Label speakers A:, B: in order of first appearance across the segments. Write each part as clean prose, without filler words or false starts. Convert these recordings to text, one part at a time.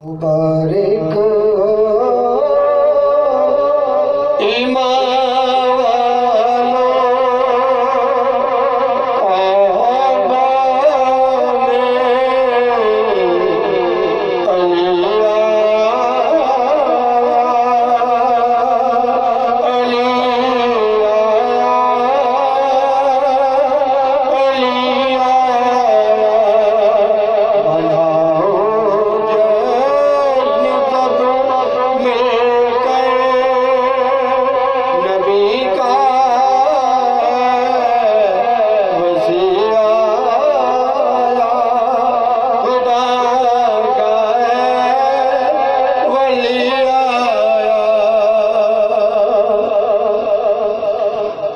A: मुबारक हो ईमान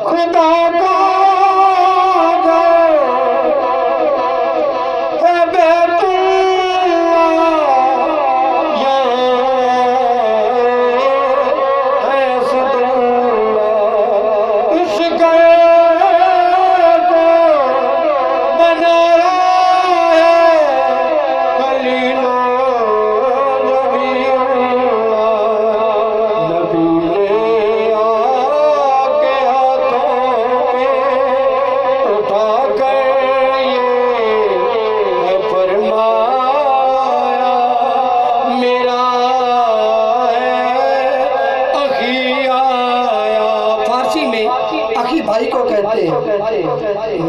A: वालों काबा में अली भाई को कहते हैं।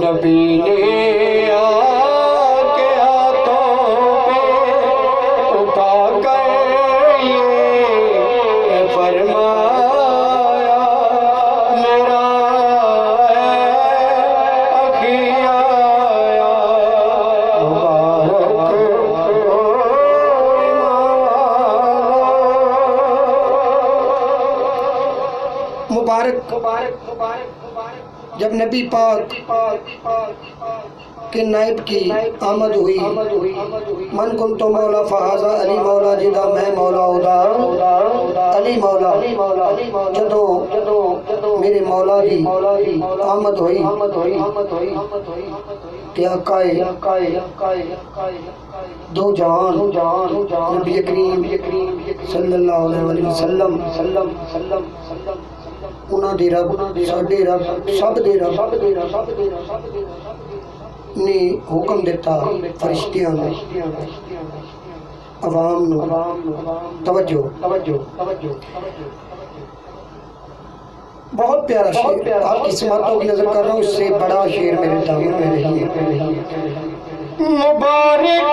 A: नबी ने आके हाथों पे उठा कर ये फरमाया मेरा अखिया मुबारक मुबारक मुबारक जब नबी पाक के नाइब की आमद हुई मन कुन तो मौला फहाजा अली मौला जिदा मैं मौला उदा अली मौला जदों मेरे मौला दी आमद हुई ते आकाए दो जहान नबी करीम सल्लल्लाहु अलैहि वसल्लम उन्हां दे रब साडे रब सब दे रब ने हुक्म दिता फरिश्तियां नूं अवाम नूं तवज्जो बहुत प्यारा शेर आपकी समातों की नजर कर रहा हूँ इससे बड़ा शेर मेरे दामन में नहीं है। मुबारक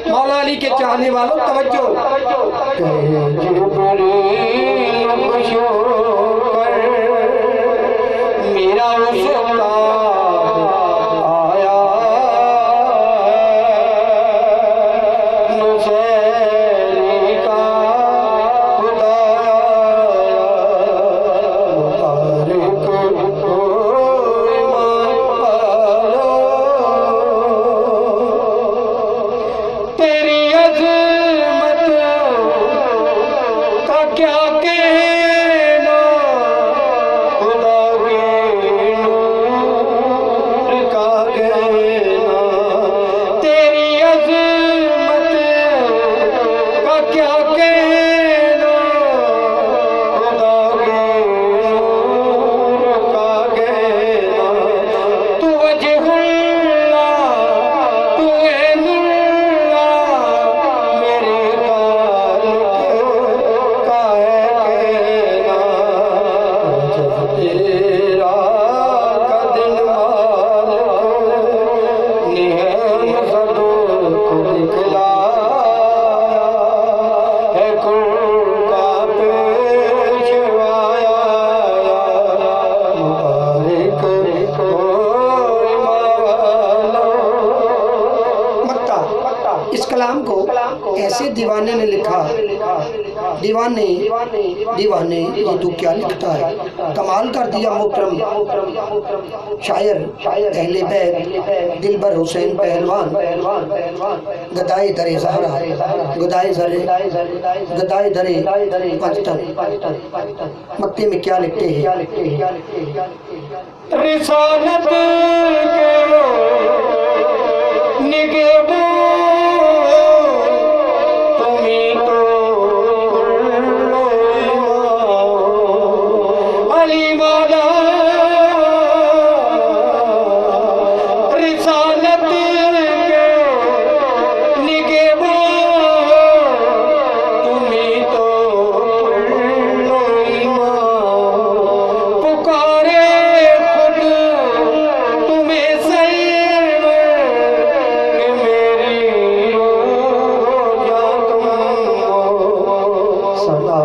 A: मौला अली के चाहने वालों तवज्जो मेरा आया नुसैरी का खुदाया मुबारक हो ईमान वालों तेरी अज़मत का क्या कहना खुदा के नूर का कहना तेरी अज़मत का क्या कहना खुदा के नूर का कहना तू वजहुल्लाह तू है नूर मेरे खालिक का है कहना जब तेरा का दिन मालिक ने सब को दिखलाया है कुल का पेशवाया मुबारक हो ईमान वालों। मक्का इस कलाम को ऐसे दीवाने ने लिखा दीवाने दीवाने ये तू क्या लिखता है, कमाल कर दिया मोहतरम शायर अहले बैत दिलबर हुसैन पहलवान गदाए दरे ज़हरा गदाए दरे पंचतन मक्ते में क्या लिखते हैं,
B: रिसालत के निगेबो तुम्ही तो अली मौला रिसालत के निगेबो तुम्ही तो पुकारे खुद तुम्हें सैर कि मेरी जा तुम सदा